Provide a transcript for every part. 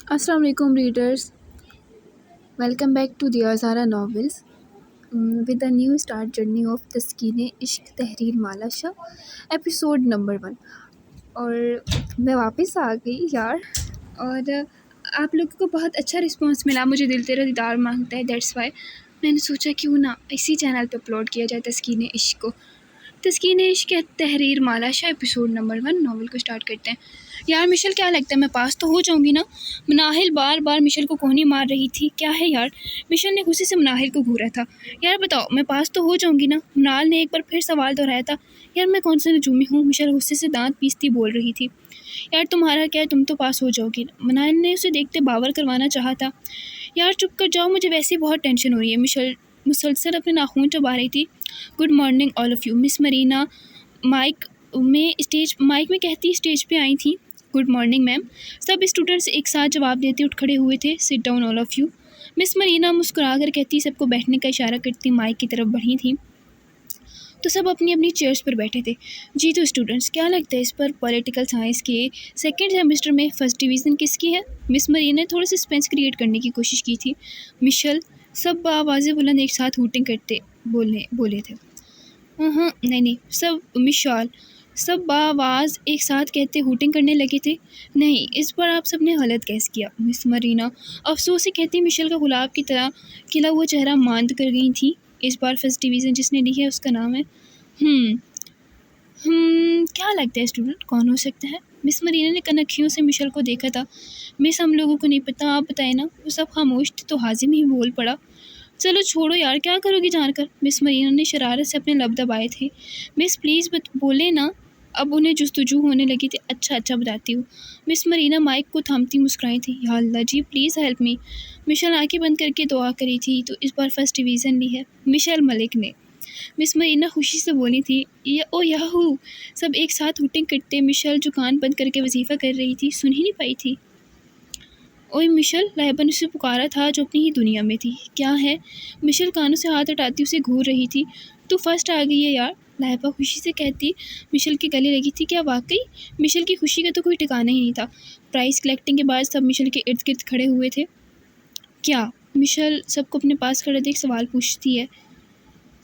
السلام علیکم readers. Welcome back to Diya Zara novels with a new start journey of Taskeen Ishq تحریر مالا شاہ ایپیسوڈ نمبر 1. اور میں واپس آ گئی یار. اور آپ لوگوں کو بہت اچھا رسپانس ملا. مجھے دل تیرا دیدار مانگتا ہے، دیٹس وائی میں نے سوچا کیوں نہ اسی چینل پہ اپلوڈ کیا جائے تسکین عشق کو. تسکین عشق تحریر مالا شاہ ایپیسوڈ نمبر 1 ناول کو اسٹارٹ کرتے ہیں. یار مشل، کیا لگتا ہے میں پاس تو ہو جاؤں گی نا؟ مناہل بار بار مشل کو کوہنی مار رہی تھی. کیا ہے یار؟ مشل نے غصے سے مناہل کو گھورا تھا. یار بتاؤ میں پاس تو ہو جاؤں گی نا؟ منال نے ایک بار پھر سوال دہرایا تھا. یار میں کون سا نجومی ہوں؟ مشل غصے سے دانت پیستی بول رہی تھی. یار تمہارا کیا ہے، تم تو پاس ہو جاؤ گی. منال نے اسے دیکھتے باور کروانا چاہا تھا. یار چپ کر جاؤ، مجھے ویسے ہی بہت ٹینشن ہو رہی ہے. مشل مسلسل اپنے ناخون چبا رہی تھی. Good morning all of you. Miss Marina mike میں کہتی اسٹیج پہ آئی تھیں. Good morning ma'am. سب اسٹوڈنٹس ایک ساتھ جواب دیتے اٹھ کھڑے ہوئے تھے. Sit down all of you. Miss Marina مسکرا کر کہتی سب کو بیٹھنے کا اشارہ کرتی مائک کی طرف بڑھی تھیں تو سب اپنی اپنی چیئرز پر بیٹھے تھے. جی تو اسٹوڈنٹس، کیا لگتا ہے اس پر پولیٹیکل سائنس کے سیکنڈ سیمسٹر میں فرسٹ ڈویژن کس کی ہے؟ مس مرینا نے تھوڑا سا سسپینس کریٹ کرنے کی کوشش کی تھی. مشل. سب بآواز بلند ایک ساتھ ہوٹنگ کرتے بولے تھے. نہیں سب. مشال. سب بآواز ایک ساتھ کہتے ہوٹنگ کرنے لگے تھے. نہیں، اس پر آپ سب نے غلط گیس کیا. مس مرینا افسوس سے کہتی مشل کا گلاب کی طرح کھلا ہوا چہرہ ماند کر گئی تھی. اس بار فرسٹ ڈویژن جس نے لی ہے اس کا نام ہے کیا لگتا ہے اسٹوڈنٹ کون ہو سکتا ہے؟ مس مرینا نے کنکھیوں سے مشل کو دیکھا تھا. مس ہم لوگوں کو نہیں پتا، آپ بتائیں نا. وہ سب خاموش تھے تو حازم ہی بول پڑا. چلو چھوڑو یار، کیا کرو گی جان کر؟ مس مرینا نے شرارت سے اپنے لب دبائے تھے. مس پلیز بولے نا. اب انہیں جستجو ہونے لگی تھی. اچھا بتاتی ہوں. مس مرینا مائک کو تھامتی مسکرائی تھی. یا اللہ جی پلیز ہیلپ می. مشل آنکھیں بند کر کے دعا کری تھی تو اس بار فرسٹ ڈویژن لی ہے مشل ملک نے. مس مرینا خوشی سے بولی تھی. او یاہو. سب ایک ساتھ ہوٹنگ کرتے. مشل جو کان بند کر کے وظیفہ کر رہی تھی سن ہی نہیں پائی تھی. اوئے مشل، لائبہ نے اسے پکارا تھا جو اپنی ہی دنیا میں تھی. کیا ہے؟ مشل کانوں سے ہاتھ ہٹاتی اسے گھور رہی تھی. تو فرسٹ آ گئی ہے یار، لائبہ خوشی سے کہتی مشل کے گلے لگی تھی. کیا واقعی؟ مشل کی خوشی کا تو کوئی ٹھکانا ہی نہیں تھا. پرائز کلیکٹنگ کے بعد سب مشل کے ارد گرد کھڑے ہوئے تھے. کیا؟ مشل سب کو اپنے پاس کھڑے دیکھ سوال پوچھتی ہے.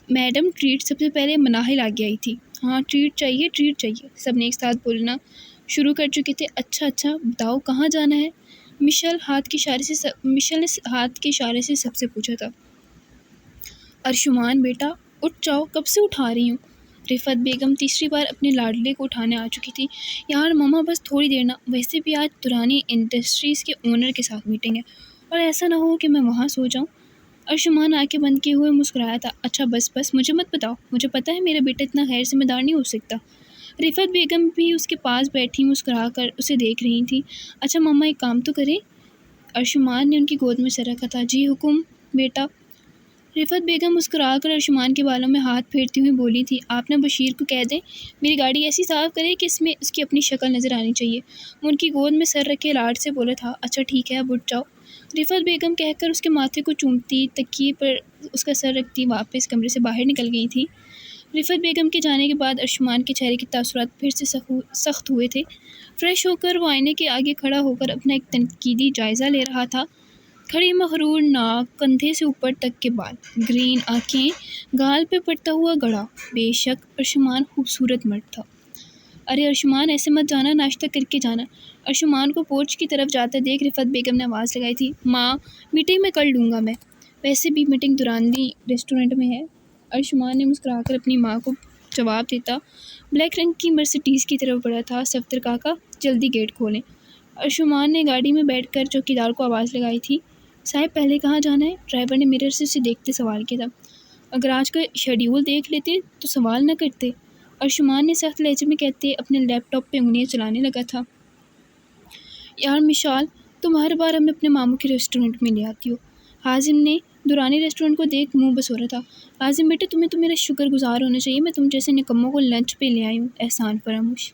Madam treat. سب سے پہلے مناہل آگے آئی تھی. ہاں ٹریٹ چاہیے. سب نے ایک ساتھ بولنا شروع کر چکے تھے. اچھا بتاؤ کہاں جانا ہے؟ مشل نے ہاتھ کے اشارے سے سب سے پوچھا تھا. ارشمان بیٹا اٹھ جاؤ، کب سے اٹھا رہی ہوں. رفعت بیگم تیسری بار اپنے لاڈلے کو اٹھانے آ چکی تھی. یار ماما بس تھوڑی دیر نا، ویسے بھی آج دورانی انڈسٹریز کے اونر کے ساتھ میٹنگ ہے اور ایسا نہ ہو کہ میں وہاں سو جاؤں. ارشمان آنکھیں بند کیے ہوئے مسکرایا تھا. اچھا بس مجھے مت بتاؤ، مجھے پتہ ہے میرا بیٹا اتنا غیر ذمہ دار نہیں ہو سکتا. رفعت بیگم بھی اس کے پاس بیٹھی مسکرا کر اسے دیکھ رہی تھی. اچھا ماما ایک کام تو کریں. ارشمان نے ان کی گود میں سر رکھا تھا. جی حکم بیٹا. رفعت بیگم مسکرا کر ارشمان کے بالوں میں ہاتھ پھیرتی ہوئی بولی تھی. آپ نے بشیر کو کہہ دیں میری گاڑی ایسی صاف کرے کہ اس میں اس کی اپنی شکل نظر آنی چاہیے. وہ ان کی گود میں سر رکھے لاڈ سے بولا تھا. اچھا ٹھیک ہے اب اٹھ جاؤ. رفعت بیگم کہہ کر اس کے ماتھے کو چومتی تکیے پر اس کا سر رکھتی واپس کمرے سے باہر نکل گئی تھی. رفعت بیگم کے جانے کے بعد ارشمان کے چہرے کے تاثرات پھر سے سخت ہوئے تھے. فریش ہو کر وہ آئینے کے آگے کھڑا ہو کر اپنا ایک تنقیدی جائزہ لے رہا تھا. کھڑی مغرور ناک، کندھے سے اوپر تک کے بال، گرین آنکھیں، گال پہ پڑتا ہوا گڑا. بے شک ارشمان خوبصورت مرد تھا. ارے ارشمان ایسے مت جانا، ناشتہ کر کے جانا. ارشمان کو پورچ کی طرف جاتا دیکھ رفعت بیگم نے آواز لگائی تھی. ماں میٹنگ میں کر لوں گا میں، ویسے بھی میٹنگ دورانی ریسٹورنٹ میں ہے. ارشمان نے مسکرا کر اپنی ماں کو جواب دیتا بلیک رنگ کی مرسیڈیز کی طرف بڑھا تھا. صفدر کاکا جلدی گیٹ کھولیں. ارشمان نے گاڑی میں بیٹھ کر چوکیدار کو آواز لگائی تھی. صاحب پہلے کہاں جانا ہے؟ ڈرائیور نے مرر سے اسے دیکھتے سوال کیا تھا. اگر آج کا شیڈیول دیکھ لیتے تو سوال نہ کرتے. ارشمان نے سخت لہجے میں کہتے اپنے لیپ ٹاپ پہ انگلیاں چلانے لگا تھا. یار مشال، تم ہر بار ہمیں اپنے ماموں کے ریسٹورنٹ میں لے آتی ہو. حازم نے دورانی ریسٹورنٹ کو دیکھ منہ بسورا تھا. حازم بیٹے تمہیں تو میرا شکر گزار ہونا چاہیے، میں تم جیسے نکموں کو لنچ پہ لے آئی ہوں. احسان فراموش.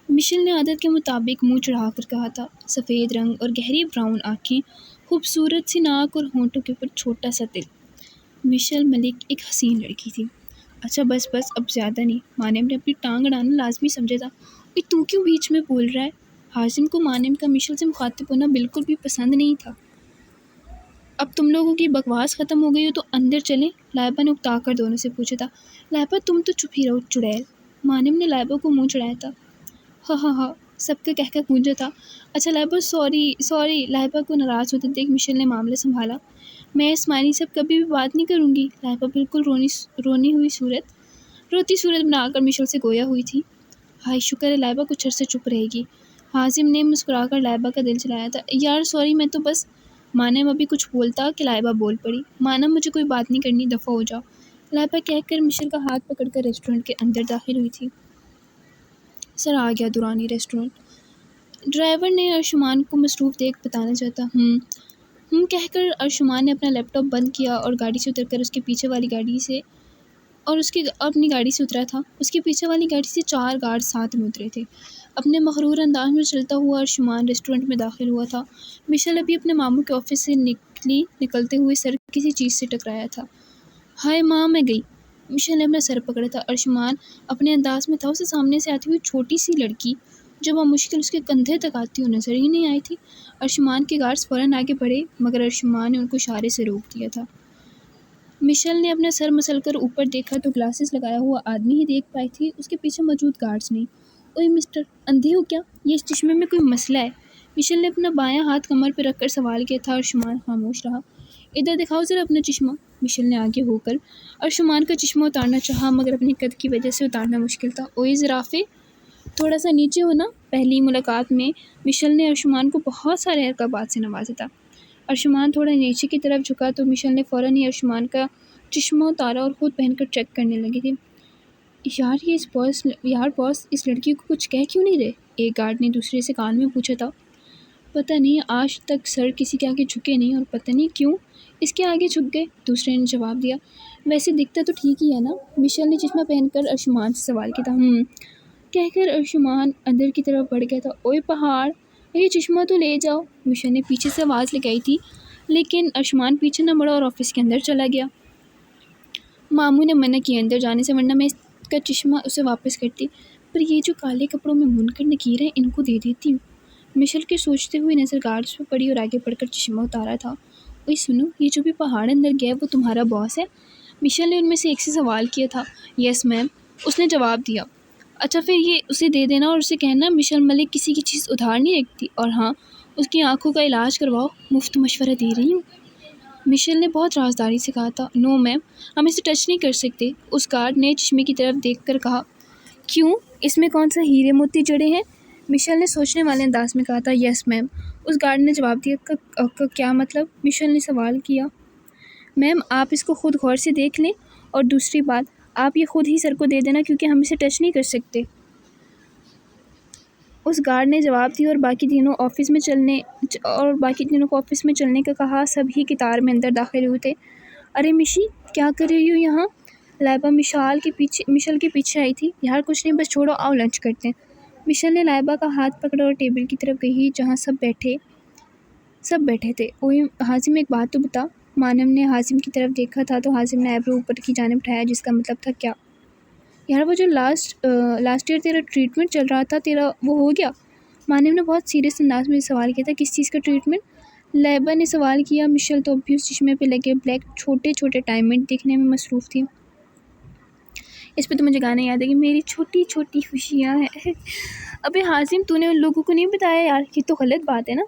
مشل نے عادت کے مطابق منہ چڑھا کر کہا تھا. سفید رنگ اور گہری براؤن آنکھیں، خوبصورت سی ناک اور ہونٹوں کے اوپر چھوٹا سا دل. مشل ملک ایک حسین لڑکی تھی. اچھا بس اب زیادہ نہیں. ماں نے اپنی ٹانگ اڑانا لازمی سمجھا تھا. تو کیوں بیچ میں بول رہا ہے؟ حازم کو مانم کا مشل سے مخاطب ہونا بالکل بھی پسند نہیں تھا۔ اب تم لوگوں کی بکواس ختم ہو گئی ہو تو اندر چلیں، لائبہ نے اکتا کر دونوں سے پوچھا تھا۔ لائبہ تم تو چپ ہی رہو چڑیل، مانم نے لائبہ کو منہ چڑھایا تھا۔ ہاں ہاں ہاں، سب کا کہہ گونجا تھا۔ اچھا لائبہ سوری، لائبہ کو ناراض ہوتے دیکھ مشل نے معاملہ سنبھالا۔ میں اسماعیلی سے کبھی بھی بات نہیں کروں گی۔ لائبہ بالکل روتی صورت بنا کر مشل سے گویا ہوئی تھی۔ ہائے شکر ہے لائبہ کچھ عرصے چپ رہے گی۔ حازم نے مسکرا کر لائبہ کا دل چلایا تھا۔ یار سوری، میں تو بس مانم ابھی کچھ بولتا کہ لائبہ بول پڑی۔ مانم مجھے کوئی بات نہیں کرنی، دفعہ ہو جاؤ، لائبہ کہہ کر مشل کا ہاتھ پکڑ کر ریسٹورنٹ کے اندر داخل ہوئی تھی۔ سر آ گیا دورانی ریسٹورنٹ، ڈرائیور نے ارشمان کو مصروف دیکھ بتانا چاہتا کہہ کر ارشمان نے اپنا لیپ ٹاپ بند کیا اور گاڑی سے اتر کر اس کے پیچھے والی گاڑی سے اپنی گاڑی سے اترا تھا۔ اس کے پیچھے والی گاڑی سے 4 گارڈ ساتھ میں اترے تھے۔ اپنے مغرور انداز میں چلتا ہوا ارشمان ریسٹورنٹ میں داخل ہوا تھا۔ مشل ابھی اپنے ماموں کے آفس سے نکلتے ہوئے سر کسی چیز سے ٹکرایا تھا۔ ہائے ماں میں گئی، مشل نے اپنا سر پکڑا تھا۔ ارشمان اپنے انداز میں تھا، اسے سامنے سے آتی ہوئی چھوٹی سی لڑکی جو بمشکل اس کے کندھے تک آتی ہوئی نظر ہی نہیں آئی تھی۔ ارشمان کے گارڈز فوراً آگے بڑھے مگر ارشمان نے ان کو اشارے سے روک دیا تھا۔ مشل نے اپنا سر مسل کر اوپر دیکھا تو گلاسز لگایا ہوا آدمی ہی دیکھ پائی تھی، اس کے پیچھے موجود گارڈز نہیں۔ اوئے مسٹر، اندھے ہو کیا؟ یہ اس چشمے میں کوئی مسئلہ ہے؟ مشل نے اپنا بایاں ہاتھ کمر پہ رکھ کر سوال کیا تھا۔ ارشمان خاموش رہا۔ ادھر دکھاؤ ذرا اپنا چشمہ، مشل نے آگے ہو کر ارشمان کا چشمہ اتارنا چاہا مگر اپنے قد کی وجہ سے اتارنا مشکل تھا۔ اوئے زرافے، تھوڑا سا نیچے ہونا۔ پہلی ملاقات میں مشل نے ارشمان کو بہت سارے القابات سے نوازا تھا۔ ارشمان تھوڑا نیچے کی طرف جھکا تو مشل نے فوراً ہی ارشمان کا چشمہ اتارا اور خود پہن کر چیک کرنے لگی تھی۔ یار باس اس لڑکی کو کچھ کہہ کیوں نہیں رہے؟ ایک گارڈ نے دوسرے سے کان میں پوچھا تھا۔ پتہ نہیں، آج تک سر کسی کے آگے جھکے نہیں اور پتہ نہیں کیوں اس کے آگے جھک گئے، دوسرے نے جواب دیا۔ ویسے دکھتا تو ٹھیک ہی ہے نا؟ مشل نے چشمہ پہن کر ارشمان سے سوال کیا تھا۔ کہہ کر ارشمان اندر کی طرف بڑھ گیا تھا۔ اوئے پہاڑ، یہ چشمہ تو لے جاؤ، مشل نے پیچھے سے آواز لگائی تھی لیکن ارشمان پیچھے نہ مڑا اور آفس کے اندر چلا گیا۔ ماموں نے منع کیا اندر جانے سے ورنہ میں اس کا چشمہ اسے واپس کرتی، پر یہ جو کالے کپڑوں میں منکر نکیر ہیں ان کو دے دیتی ہوں۔ مشل کے سوچتے ہوئے نظر گارڈز پہ پڑی اور آگے بڑھ کر چشمہ اتارا تھا۔ اوئے سنو، یہ جو بھی پہاڑ اندر گیا وہ تمہارا باس ہے؟ مشل نے ان میں سے ایک سے سوال کیا تھا۔ یس میم، اس نے جواب دیا۔ اچھا پھر یہ اسے دے دینا اور اسے کہنا مشل ملک کسی کی چیز ادھار نہیں رکھتی، اور ہاں اس کی آنکھوں کا علاج کرواؤ، مفت مشورہ دے رہی ہوں۔ مشل نے بہت رازداری سے کہا تھا۔ نو میم، ہم اسے ٹچ نہیں کر سکتے، اس گارڈ نے چشمے کی طرف دیکھ کر کہا۔ کیوں، اس میں کون سا ہیرے موتی جڑے ہیں؟ مشل نے سوچنے والے انداز میں کہا تھا۔ یس میم، اس گارڈ نے جواب دیا۔ کیا مطلب؟ مشل نے سوال کیا۔ میم آپ اس کو خود غور سے دیکھ لیں، اور دوسری بات آپ یہ خود ہی سر کو دے دینا کیونکہ ہم اسے ٹچ نہیں کر سکتے، اس گارڈ نے جواب دیا، اور باقی تینوں کو آفس میں چلنے کا کہا۔ سب ہی قطار میں اندر داخل ہوئے تھے۔ ارے مشی، کیا کر رہی ہو یہاں؟ لائبہ مشل کے پیچھے آئی تھی۔ یار کچھ نہیں، بس چھوڑو، آؤ لنچ کرتے ہیں۔ مشل نے لائبہ کا ہاتھ پکڑا اور ٹیبل کی طرف گئی جہاں سب بیٹھے تھے۔ اوئے حازم، ایک بات تو بتا۔ مانم نے حازم کی طرف دیکھا تھا تو حازم نے آئیبرو اوپر کی جانب اٹھایا جس کا مطلب تھا کیا؟ یار وہ جو لاسٹ ایئر تیرا ٹریٹمنٹ چل رہا تھا تیرا، وہ ہو گیا؟ مانم نے بہت سیریس انداز میں سوال کیا تھا۔ کس چیز کا ٹریٹمنٹ؟ لائبہ نے سوال کیا۔ مشل تو اب بھی اس چشمے پہ لگے بلیک چھوٹے ڈائمنڈ دیکھنے میں مصروف تھی۔ اس پہ تو مجھے گانا یاد ہے کہ میری چھوٹی چھوٹی خوشیاں ہیں۔ ابے حازم، تو نے ان لوگوں کو نہیں بتایا یار، یہ تو غلط بات ہے نا؟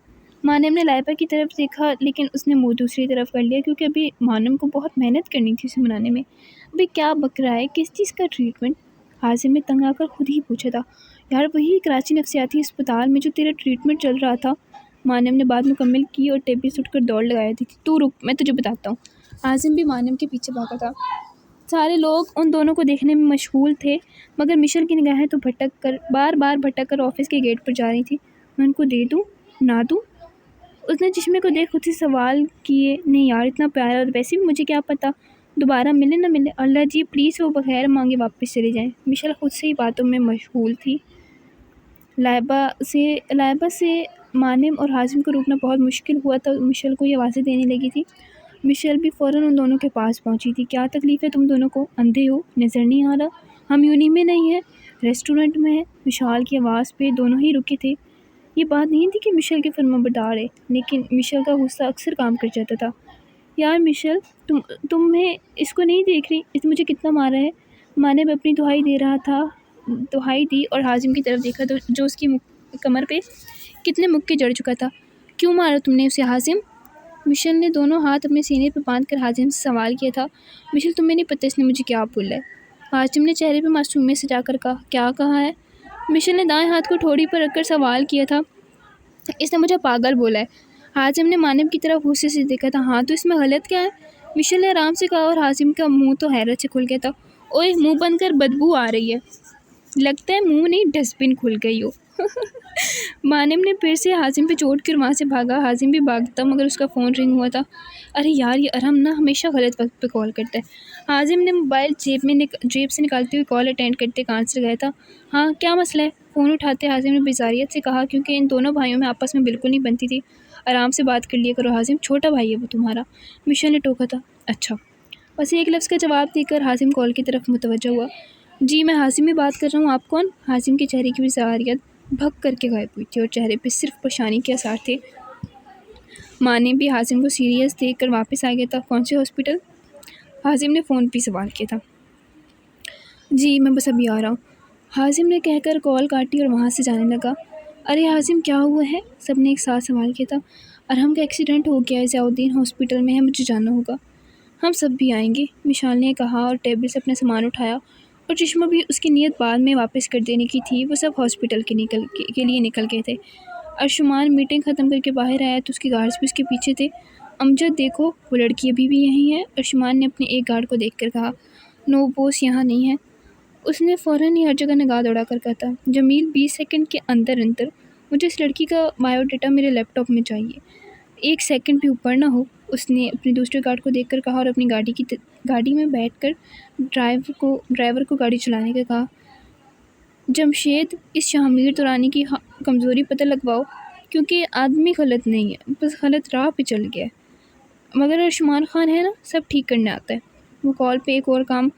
مانم نے لائبہ کی طرف دیکھا لیکن اس نے منہ دوسری طرف کر لیا کیونکہ ابھی مانم کو بہت محنت کرنی تھی اسے منانے میں۔ ابھی کیا بک رہا ہے، کس چیز کا ٹریٹمنٹ؟ حازم نے تنگ آ کر خود ہی پوچھا تھا۔ یار وہی کراچی نفسیاتی اسپتال میں جو تیرا ٹریٹمنٹ چل رہا تھا۔ مانم نے بات مکمل کی اور ٹیبل سے اٹھ کر دوڑ لگائی تھی۔ تو رک، میں تجھے بتاتا ہوں۔ حازم بھی مانم کے پیچھے بھاگا تھا۔ سارے لوگ ان دونوں کو دیکھنے میں مشغول تھے مگر مشل کی نگاہیں تو بار بار بھٹک کر آفس کے گیٹ پر جا رہی تھی۔ میں ان کو دے دوں نہ دوں؟ اس نے چشمے کو دیکھ خود سے سوال کیے۔ نہیں یار، اتنا پیارا، اور ویسے بھی مجھے کیا پتہ دوبارہ ملے نہ ملے۔ اللہ جی پلیز وہ بغیر مانگے واپس چلے جائیں۔ مشل خود سے ہی باتوں میں مشغول تھی۔ لائبہ سے مانم اور حازم کو روکنا بہت مشکل ہوا تھا، مشل کو یہ آوازیں دینے لگی تھی۔ مشل بھی فوراً ان دونوں کے پاس پہنچی تھی۔ کیا تکلیف ہے تم دونوں کو؟ اندھے ہو، نظر نہیں آ رہا؟ ہم یونی میں نہیں ہیں، ریسٹورنٹ میں ہیں۔ مشال کی آواز پہ دونوں ہی رکے تھے۔ یہ بات نہیں تھی کہ مشل کے فرمانبردار ہے، لیکن مشل کا غصہ اکثر کام کر جاتا تھا۔ یار مشل، تمہیں اس کو نہیں دیکھ رہی اس نے مجھے کتنا مارا ہے؟ مانب اپنی دہائی دے رہا تھا، دہائی دی اور حازم کی طرف دیکھا تو جو اس کی کمر پہ کتنے مکے جڑ چکا تھا۔ کیوں مارا تم نے اسے حازم؟ مشل نے دونوں ہاتھ اپنے سینے پہ باندھ کر حازم سے سوال کیا تھا۔ مشل، تمہیں نہیں پتہ اس نے مجھے کیا بولا ہے؟ حازم نے چہرے پہ معصومیت سجا کر کہا۔ کیا کہا ہے؟ مشل نے دائیں ہاتھ کو ٹھوڑی پر رکھ کر سوال کیا تھا۔ اس نے مجھے پاگل بولا ہے۔ حازم نے مانب کی طرف غصے سے دیکھا تھا۔ ہاں تو اس میں غلط کیا ہے؟ مشل نے آرام سے کہا اور حازم کا منہ تو حیرت سے کھل گیا تھا۔ اوئے، منہ بند کر، بدبو آ رہی ہے۔ لگتا ہے منہ نہیں ڈسٹ بن کھل گئی ہو۔ مانب نے پھر سے حازم پہ چوٹ کر وہاں سے بھاگا۔ حازم بھی بھاگتا مگر اس کا فون رنگ ہوا تھا۔ ارے یار، یہ ارحم نا ہمیشہ غلط وقت پہ کال کرتا ہے۔ حازم نے موبائل جیب سے نکالتے ہوئے کال اٹینڈ کرتے کان سے لگایا تھا۔ ہاں کیا مسئلہ ہے؟ فون اٹھاتے حازم نے بیزاریت سے کہا، کیونکہ ان دونوں بھائیوں میں آپس میں بالکل نہیں بنتی تھی۔ آرام سے بات کر لیا کرو حازم، چھوٹا بھائی ہے وہ تمہارا، مشل نے ٹوکا تھا۔ اچھا۔ بس ایک لفظ کا جواب دے کر حازم کال کی طرف متوجہ ہوا۔ جی میں حازم ہی بات کر رہا ہوں، آپ کون؟ حازم کے چہرے کی بیزاریت بھگ کر کے غائب ہوئی تھی اور چہرے پہ صرف پریشانی کے آثار تھے۔ مانے بھی حازم کو سیریس دیکھ کر واپس آ گیا تھا۔ کون سے ہاسپٹل؟ حازم نے فون پہ سوال کیا تھا۔ جی میں بس ابھی آ رہا ہوں، حازم نے کہہ کر کال کاٹی اور وہاں سے جانے لگا۔ ارے حازم کیا ہوا ہے؟ سب نے ایک ساتھ سوال کیا تھا۔ ارحم کا ایکسیڈنٹ ہو گیا ہے، ضیاء الدین ہاسپٹل میں ہے، مجھے جانا ہوگا۔ ہم سب بھی آئیں گے، مشال نے کہا اور ٹیبل سے اپنا سامان اٹھایا، اور چشمہ بھی اس کی نیت بعد میں واپس کر دینے کی تھی۔ وہ سب ہاسپٹل کے لیے نکل گئے تھے۔ ارشمان میٹنگ ختم کر کے باہر آیا تو اس کے گارڈز بھی اس کے پیچھے تھے۔ امجد دیکھو، وہ لڑکی ابھی بھی یہیں ہے، ارشمان نے اپنے ایک گارڈ کو دیکھ کر کہا۔ نو بوس یہاں نہیں ہے، اس نے فوراً ہی ہر جگہ نگاہ دوڑا کر کہا تھا۔ جمیل 20 سیکنڈ کے اندر مجھے اس لڑکی کا بایو ڈیٹا میرے لیپ ٹاپ میں چاہیے، 1 سیکنڈ بھی اوپر نہ ہو، اس نے اپنے دوسرے گارڈ کو دیکھ کر کہا اور اپنی گاڑی میں بیٹھ کر ڈرائیور کو گاڑی چلانے کا کہا۔ جمشید، اس شاہمیر ترانی کی کمزوری پتہ لگواؤ، کیونکہ آدمی غلط نہیں ہے، بس غلط راہ پہ چل گیا ہے، مگر ارشمان خان ہے نا، سب ٹھیک کرنے آتا ہے۔ وہ کال پہ ایک اور کام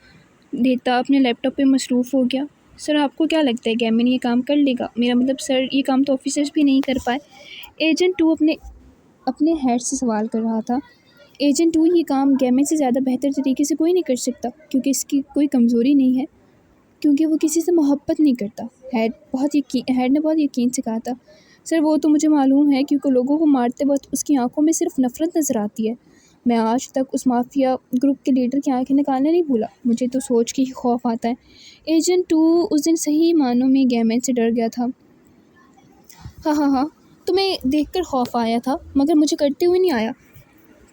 دیتا اپنے لیپ ٹاپ پہ مصروف ہو گیا۔ سر آپ کو کیا لگتا ہے گیمن یہ کام کر لے گا؟ میرا مطلب سر، یہ کام تو آفیسرز بھی نہیں کر پائے۔ ایجنٹ 2 اپنے ہیڈ سے سوال کر رہا تھا۔ ایجنٹ 2، یہ کام گیمن سے زیادہ بہتر طریقے سے کوئی نہیں کر سکتا، کیونکہ اس کی کوئی کمزوری نہیں ہے، کیونکہ وہ کسی سے محبت نہیں کرتا۔ ہیڈ نے بہت یقین سے کہا تھا۔ سر وہ تو مجھے معلوم ہے، کیونکہ لوگوں کو مارتے وقت اس کی آنکھوں میں صرف نفرت نظر آتی ہے۔ میں آج تک اس مافیا گروپ کے لیڈر کی آنکھیں نکالنا نہیں بھولا، مجھے تو سوچ کے ہی خوف آتا ہے۔ ایجنٹ 2 اس دن صحیح معنوں میں گیمن سے ڈر گیا تھا۔ ہاں، تمہیں دیکھ کر خوف آیا تھا، مگر مجھے کرتے ہوئے نہیں آیا،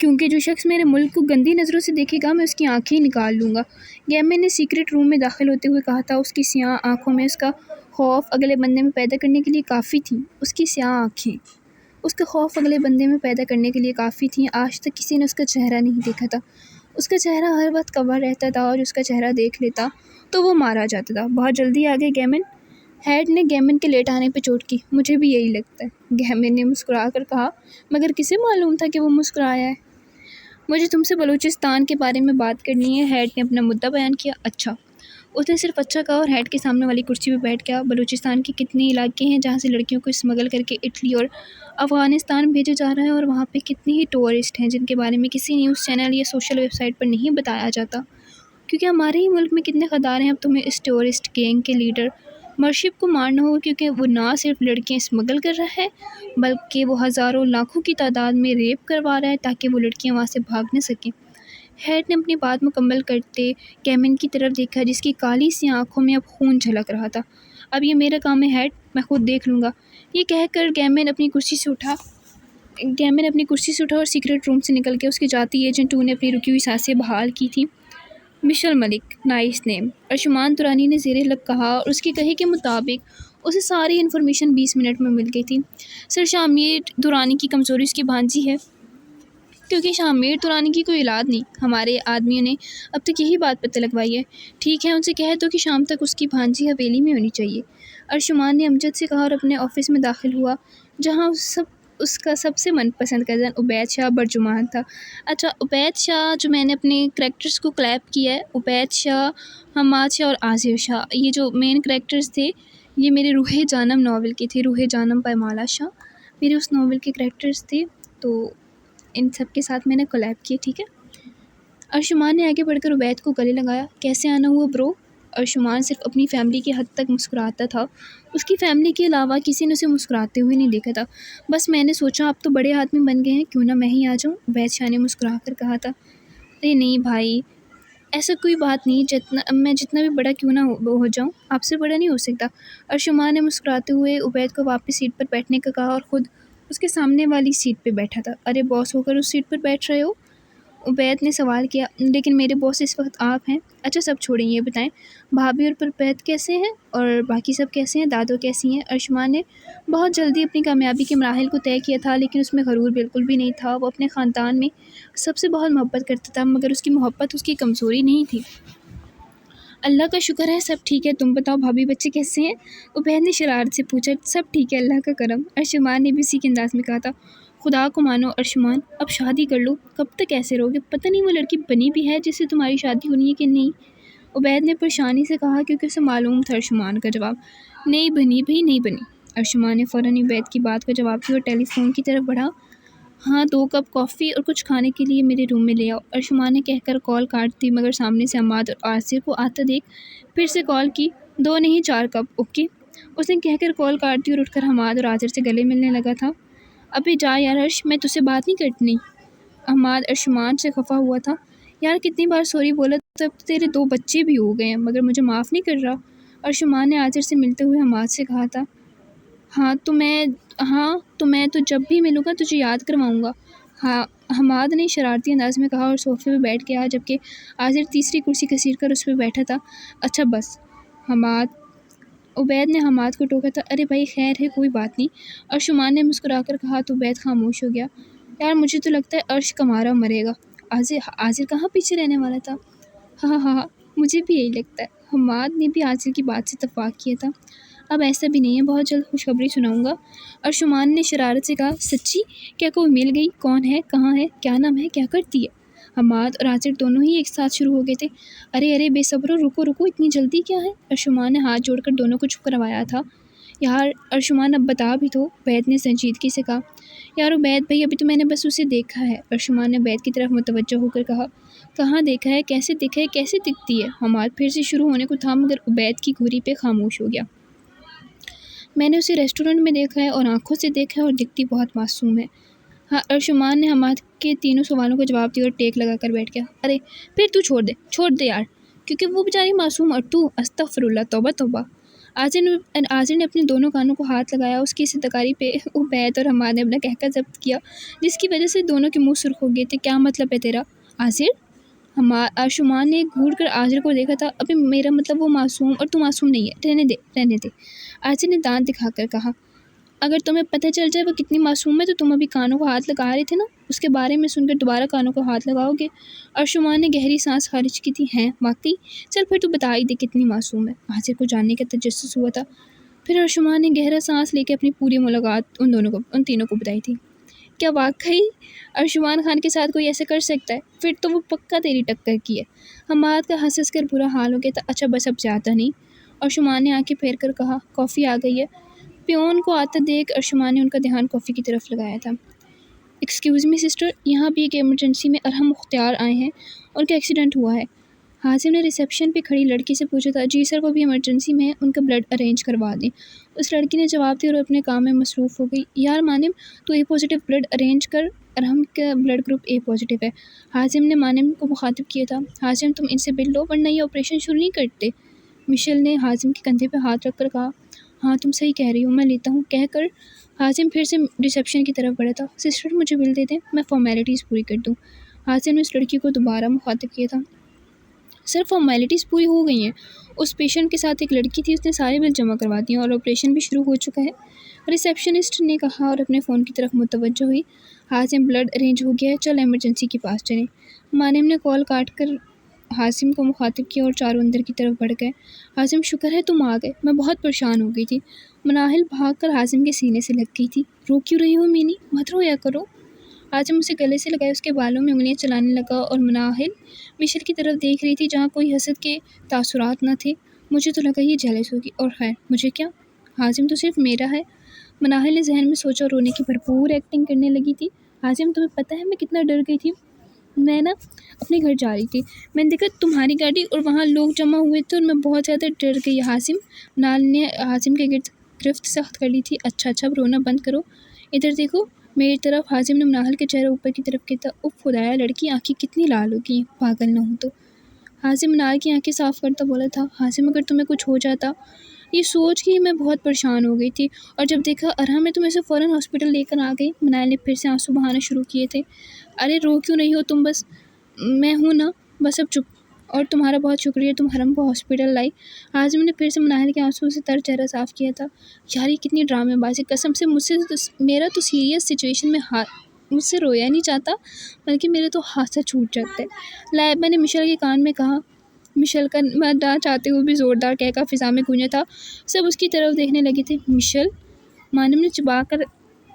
کیونکہ جو شخص میرے ملک کو گندی نظروں سے دیکھے گا میں اس کی آنکھیں نکال لوں گا۔ گیمن نے سیکرٹ روم میں داخل ہوتے ہوئے کہا تھا۔ اس کی سیاہ آنکھوں میں اس کا خوف اگلے بندے میں پیدا کرنے کے لیے کافی تھیں۔ اس کی سیاہ آنکھیں اس کا خوف اگلے بندے میں پیدا کرنے کے لیے کافی تھیں۔ آج تک کسی نے اس کا چہرہ نہیں دیکھا تھا، اس کا چہرہ ہر وقت کور رہتا تھا، اور اس کا چہرہ دیکھ لیتا تو وہ مارا جاتا تھا۔ بہت جلدی آ گئے گیمن؟ ہیڈ نے گیمن کے لیٹ آنے پہ چوٹ کی۔ مجھے بھی یہی لگتا ہے، گیمن نے مسکرا کر کہا، مگر کسے معلوم تھا کہ وہ مسکرایا ہے؟ مجھے تم سے بلوچستان کے بارے میں بات کرنی ہے، ہیڈ نے اپنا مدعا بیان کیا۔ اچھا، اس نے صرف اچھا کہا اور ہیڈ کے سامنے والی کرسی پہ بیٹھ گیا۔ بلوچستان کے کتنے علاقے ہیں جہاں سے لڑکیوں کو اسمگل کر کے اٹلی اور افغانستان بھیجا جا رہا ہے، اور وہاں پہ کتنے ہی ٹورسٹ ہیں جن کے بارے میں کسی نیوز چینل یا سوشل ویب سائٹ پر نہیں بتایا جاتا، کیونکہ ہمارے ہی ملک میں کتنے غدار ہیں۔ اب تمہیں اس ٹورسٹ گینگ کے لیڈر مرشد کو مارنا ہوگا، کیونکہ وہ نہ صرف لڑکیاں اسمگل کر رہا ہے بلکہ وہ ہزاروں لاکھوں کی تعداد میں ریپ کروا رہا ہے تاکہ وہ لڑکیاں وہاں سے بھاگ نہ سکیں۔ ہیڈ نے اپنی بات مکمل کرتے گیمن کی طرف دیکھا، جس کی کالی سی آنکھوں میں اب خون جھلک رہا تھا۔ اب یہ میرا کام ہے ہیڈ، میں خود دیکھ لوں گا۔ یہ کہہ کر گیمن اپنی کرسی سے اٹھا اور سیکرٹ روم سے نکل گیا۔ اس کے جاتی ایجنٹ 2 نے اپنی رکی ہوئی سانسیں بحال کی تھیں۔ مشل ملک، نائس نیم، ارشمان ترانی نے زیر لب کہا، اور اس کے کہے کے مطابق اسے ساری انفارمیشن 20 منٹ میں مل گئی تھی۔ سر، شاہمیر ترانی کی کمزوری اس کی بھانجی ہے، کیونکہ شاہمیر ترانی کی کوئی اولاد نہیں۔ ہمارے آدمیوں نے اب تک یہی بات پتہ لگوائی ہے۔ ٹھیک ہے، ان سے کہہ دو کہ شام تک اس کی بھانجی حویلی میں ہونی چاہیے، ارشمان نے امجد سے کہا اور اپنے آفس میں داخل ہوا، جہاں اس کا سب سے من پسند کزن عبید شاہ برجمان تھا۔ اچھا، عبید شاہ جو میں نے اپنے کریکٹرز کو کلیپ کیا ہے، عبید شاہ، حماد شاہ اور عاصف شاہ، یہ جو مین کریکٹرز تھے، یہ میرے روح جانم ناول کی تھی، روح جانم بائی مالا شاہ، میرے اس ناول کے کریکٹرز تھے، تو ان سب کے ساتھ میں نے کولیب کی، ٹھیک ہے۔ ارشمان نے آگے بڑھ کر عبید کو گلے لگایا، کیسے آنا ہوا برو؟ ارشمان صرف اپنی فیملی کی حد تک مسکراتا تھا، اس کی فیملی کے علاوہ کسی نے اسے مسکراتے ہوئے نہیں دیکھا تھا۔ بس میں نے سوچا اب تو بڑے آدمی بن گئے ہیں، کیوں نہ میں ہی آ جاؤں، عبید شاہ نے مسکرا کر کہا تھا۔ ارے نہیں بھائی، ایسا کوئی بات نہیں، میں جتنا بھی بڑا کیوں نہ ہو جاؤں، آپ سے بڑا نہیں ہو سکتا۔ ارشمان نے مسکراتے ہوئے عبید کو واپس سیٹ پر بیٹھنے کا کہا اور خود اس کے سامنے والی سیٹ پہ بیٹھا تھا۔ ارے باس ہو کر اس سیٹ پر بیٹھ رہے ہو؟ عبید نے سوال کیا، لیکن میرے باس اس وقت آپ ہیں۔ اچھا سب چھوڑیں، یہ بتائیں بھابھی اور پرپیت کیسے ہیں اور باقی سب کیسے ہیں، دادو کیسی ہیں؟ ارشمان نے بہت جلدی اپنی کامیابی کے مراحل کو طے کیا تھا، لیکن اس میں غرور بالکل بھی نہیں تھا۔ وہ اپنے خاندان میں سب سے بہت محبت کرتا تھا، مگر اس کی محبت اس کی کمزوری نہیں تھی۔ اللہ کا شکر ہے سب ٹھیک ہے، تم بتاؤ بھابھی بچے کیسے ہیں؟ عبید نے شرارت سے پوچھا۔ سب ٹھیک ہے اللہ کا کرم، ارشمان نے بھی اسی کے انداز میں کہا تھا۔ خدا کو مانو ارشمان، اب شادی کر لو، کب تک ایسے رہو گے؟ پتہ نہیں وہ لڑکی بنی بھی ہے جس سے تمہاری شادی ہونی ہے کہ نہیں؟ عبید نے پریشانی سے کہا، کیونکہ اسے معلوم تھا ارشمان کا جواب۔ نہیں بنی بھائی، نہیں بنی۔ ارشمان نے فوراً عبید کی بات کا جواب دیا اور ٹیلی فون کی طرف بڑھا۔ ہاں 2 کپ کافی اور کچھ کھانے کے لیے میرے روم میں لے آؤ، ارشمان نے کہہ کر کال کاٹ دی، مگر سامنے سے عماد اور عاصر کو آتا دیکھ پھر سے کال کی۔ 2 نہیں 4 کپ، اوکے، اس نے کہہ کر کال کاٹ دی اور اٹھ کر عماد اور عاصر سے گلے ملنے لگا تھا۔ ابھی جا یار ارش، میں تجھ سے بات نہیں کرنی۔ عماد ارشمان سے خفا ہوا تھا۔ یار کتنی بار سوری بولا، تب تیرے 2 بچے بھی ہو گئے ہیں مگر مجھے معاف نہیں کر رہا، ارشمان نے عاصر سے ملتے ہوئے عماد سے کہا تھا۔ ہاں تو میں تو جب بھی ملوں گا تجھے یاد کرواؤں گا، ہاں حماد نے شرارتی انداز میں کہا اور صوفے پہ بیٹھ گیا، جبکہ عاصر تیسری کرسی گھسیٹ کر اس پہ بیٹھا تھا۔ اچھا بس عبید نے حماد کو ٹوکا تھا۔ ارے بھائی خیر ہے، کوئی بات نہیں، ارشمان نے مسکرا کر کہا تو عبید خاموش ہو گیا۔ یار مجھے تو لگتا ہے عرش کمارا مرے گا، عاصر کہاں پیچھے رہنے والا تھا؟ ہاں مجھے بھی یہی لگتا ہے، حماد نے بھی عاصر کی بات سے اتفاق کیا تھا۔ اب ایسا بھی نہیں ہے، بہت جلد خوشخبری سناؤں گا، ارشمان نے شرارت سے کہا۔ سچی؟ کیا کوئی مل گئی؟ کون ہے؟ کہاں ہے؟ کیا نام ہے؟ کیا کرتی ہے؟ حماد اور عاصر دونوں ہی ایک ساتھ شروع ہو گئے تھے۔ ارے بے صبرو، رکو اتنی جلدی کیا ہے؟ ارشمان نے ہاتھ جوڑ کر دونوں کو چپ کروایا تھا۔ یار ارشمان اب بتا بھی تو، عبید نے سنجیدگی سے کہا۔ یار عبید بھائی ابھی تو میں نے بس اسے دیکھا ہے، ارشمان نے عبید کی طرف متوجہ ہو کر کہا۔ کہاں دیکھا ہے؟ کیسے دیکھا ہے؟ کیسے دکھتی ہے؟ حماد پھر سے شروع ہونے کو تھا، مگر عبید کی گھوری پہ خاموش ہو گیا۔ میں نے اسے ریسٹورنٹ میں دیکھا ہے اور آنکھوں سے دیکھا ہے اور دکھتی بہت معصوم ہے۔ ہاں ارشمان نے حماد کے تینوں سوالوں کا جواب دیا اور ٹیک لگا کر بیٹھ گیا۔ ارے پھر تو چھوڑ دے یار، کیونکہ وہ بیچاری معصوم اور تو استغفر اللہ، توبہ توبہ۔ عاصر نے اپنے دونوں کانوں کو ہاتھ لگایا، اس کی صدقاری پہ عبید اور حماد نے اپنا کہکہ ضبط کیا، جس کی وجہ سے دونوں کے منہ سرخ ہو گئے تھے۔ کیا مطلب ہے تیرا عاصر؟ ارشمان نے گھور کر عاصر کو دیکھا تھا۔ ابھی میرا مطلب وہ معصوم اور تو معصوم نہیں ہے، رہنے دے، عاصر نے دانت دکھا کر کہا۔ اگر تمہیں پتہ چل جائے وہ کتنی معصوم ہے تو تم ابھی کانوں کو ہاتھ لگا رہے تھے نا، اس کے بارے میں سن کر دوبارہ کانوں کو ہاتھ لگاؤ گے؟ ارشمان نے گہری سانس خارج کی تھی۔ ہیں واقعی؟ چل پھر تو بتا ہی دے کتنی معصوم ہے، عاصر کو جاننے کا تجسس ہوا تھا۔ پھر ارشمان نے گہرا سانس لے کے اپنی پوری ملاقات ان تینوں کو بتائی تھی۔ کیا واقعی ارشمان خان کے ساتھ کوئی ایسے کر سکتا ہے؟ پھر تو وہ پکا تیری ٹکر کی ہے۔ حماد کا ہنس کر برا حال ہو گیا تھا۔ اچھا بس اب زیادہ نہیں، ارشمان نے آنکھیں پھیر کر کہا۔ کافی آ گئی ہے۔ پیون کو آتا دیکھ ارشمان نے ان کا دھیان کافی کی طرف لگایا تھا۔ ایکسکیوز می سسٹر، یہاں بھی ایک ایمرجنسی میں ارحم مختار آئے ہیں، ان کا ایکسیڈنٹ ہوا ہے۔ حازم نے ریسیپشن پہ کھڑی لڑکی سے پوچھا تھا۔ جی سر، وہ بھی ایمرجنسی میں ہے، ان کا بلڈ ارینج کروا دیں، اس لڑکی نے جواب دیا اور اپنے کام میں مصروف ہو گئی۔ یار مانم تو اے پازیٹیو بلڈ ارینج کر، ارحم کا بلڈ گروپ اے پازیٹیو ہے۔ حازم نے مانم کو مخاطب کیا تھا۔ حازم تم ان سے بل لو ورنہ یہ آپریشن شروع نہیں کرتے، مشل نے حازم کے کندھے پہ ہاتھ رکھ کر کہا۔ ہاں تم صحیح کہہ رہی ہو، میں لیتا ہوں، کہہ کر حازم پھر سے ریسیپشن کی طرف بڑھا تھا۔ سسٹر مجھے بل دے دیں، میں فارمیلٹیز پوری کر دوں، حازم نے اس لڑکی کو دوبارہ مخاطب کیا تھا۔ سر فارمیلٹیز پوری ہو گئی ہیں، اس پیشنٹ کے ساتھ ایک لڑکی تھی، اس نے سارے بل جمع کروا دیے اور آپریشن بھی شروع ہو چکا ہے، ریسیپشنسٹ نے کہا اور اپنے فون کی طرف متوجہ ہوئی۔ حازم بلڈ ارینج ہو گیا ہے، چل ایمرجنسی کے پاس چلیں۔ مانم نے کال کاٹ کر حازم کو مخاطب کیا اور چاروں اندر کی طرف بڑھ گئے۔ حازم شکر ہے تم آ گئے، میں بہت پریشان ہو گئی تھی۔ مناہل بھاگ کر حازم کے سینے سے لگ گئی تھی۔ رو کیوں رہی ہو مینی، مت رویا کرو۔ حازم اسے گلے سے لگائے اس کے بالوں میں انگلیاں چلانے لگا اور مناہل مشل کی طرف دیکھ رہی تھی جہاں کوئی حسد کے تاثرات نہ تھے۔ مجھے تو لگا یہ جیلس ہوگی، اور خیر مجھے کیا، حازم تو صرف میرا ہے۔ مناہل نے ذہن میں سوچا اور رونے کی بھرپور ایکٹنگ کرنے لگی تھی۔ حازم تمہیں پتہ ہے میں کتنا ڈر گئی تھی؟ میں نا اپنے گھر جا رہی تھی، میں نے دیکھا تمہاری گاڑی اور وہاں لوگ جمع ہوئے تھے اور میں بہت زیادہ ڈر گئی۔ حازم، منال نے حازم کے گرد گرفت سخت کر لی تھی۔ اچھا اب رونا بند کرو، ادھر دیکھو میری طرف۔ حازم نے منال کے چہرے اوپر کی طرف کیا تھا۔ اف خدایا، لڑکی آنکھیں کتنی لال ہو گئی، پاگل نہ ہو تو۔ حازم منال کی آنکھیں صاف کرتا بولا تھا، حازم اگر تمہیں کچھ ہو جاتا؟ یہ سوچ کے ہی میں بہت پریشان ہو گئی تھی، اور جب دیکھا ارحم میں تمہیں سے فوراً ہاسپٹل لے کر آ گئی۔ منال نے پھر سے آنسو بہانا شروع کیے تھے۔ ارے رو کیوں رہی ہو تم؟ بس میں ہوں نا، بس اب چپ، اور تمہارا بہت شکریہ تم حرم کو ہاسپٹل لائی۔ حازم نے پھر سے منال کے آنسو سے تر چہرہ صاف کیا تھا۔ یار یہ کتنی ڈرامے بازی، قسم سے میرا تو سیریس سچویشن میں مجھ سے رویا نہیں جاتا، بلکہ میرے تو ہاتھ سے چھوٹ جاتا ہے۔ لائبہ نے مشل کے کان میں کہا۔ مشل کا مداح چاہتے ہوئے بھی زوردار کہکا فضا میں گونجا تھا۔ سب اس کی طرف دیکھنے لگے تھے۔ مشل؟ مانم نے چبا کر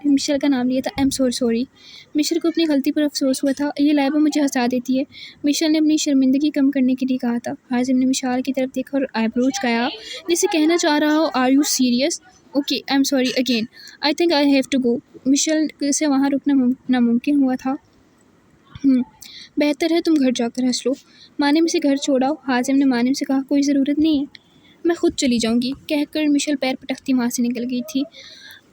مشل کا نام لیا تھا۔ M sorry. مشل کو اپنی غلطی پر افسوس ہوا تھا۔ یہ لائبہ مجھے ہنسا دیتی ہے، مشل نے اپنی شرمندگی کم کرنے کے لیے کہا تھا۔ حازم نے مشال کی طرف دیکھا اور آئی بروز کہا جسے کہنا چاہ رہا ہو are you serious? Okay am sorry again, I think I have to go. Mishal سے وہاں رکنا ناممکن ہوا تھا۔ بہتر ہے تم گھر جا کر ہنس لو، مانم سے گھر چھوڑاؤ۔ حازم نے مانم سے کہا کوئی ضرورت نہیں ہے، میں خود چلی جاؤں گی، کہہ کر مشل پیر پٹکتی وہاں سے نکل گئی تھی۔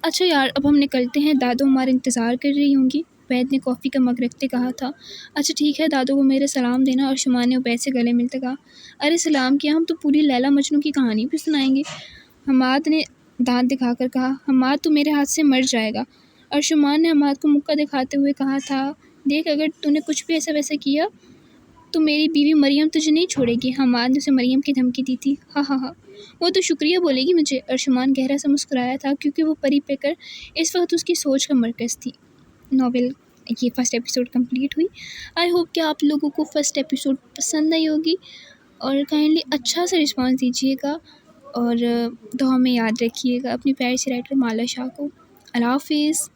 اچھا یار اب ہم نکلتے ہیں، دادو ہمارا انتظار کر رہی ہوں گی، عبید نے کافی کا مگ رکھتے کہا تھا۔ اچھا ٹھیک ہے، دادو کو میرے سلام دینا۔ اور شمان نے عبید سے گلے ملتے کہا، ارے سلام کیا، ہم تو پوری لیلا مجنوں کی کہانی بھی سنائیں گے۔ حماد نے دانت دکھا کر کہا، حماد تو میرے ہاتھ سے مر جائے گا۔ اور شمان نے حماد کو مکہ دکھاتے ہوئے کہا تھا، دیکھ اگر تو نے کچھ بھی ایسا ویسا کیا تو میری بیوی مریم تجھے نہیں چھوڑے گی۔ حماد نے اسے مریم کی دھمکی دی تھی۔ ہاں وہ تو شکریہ بولے گی مجھے۔ ارشمان گہرا سا مسکرایا تھا کیونکہ وہ پری پیکر اس وقت اس کی سوچ کا مرکز تھی۔ ناول یہ فرسٹ ایپیسوڈ کمپلیٹ ہوئی۔ آئی ہوپ کہ آپ لوگوں کو فرسٹ ایپیسوڈ پسند آئی ہوگی، اور کائنڈلی اچھا سا رسپانس دیجیے گا، اور دعا میں یاد رکھیے گا اپنی پیاری سی رائٹر مالا شاہ کو۔ اللہ حافظ۔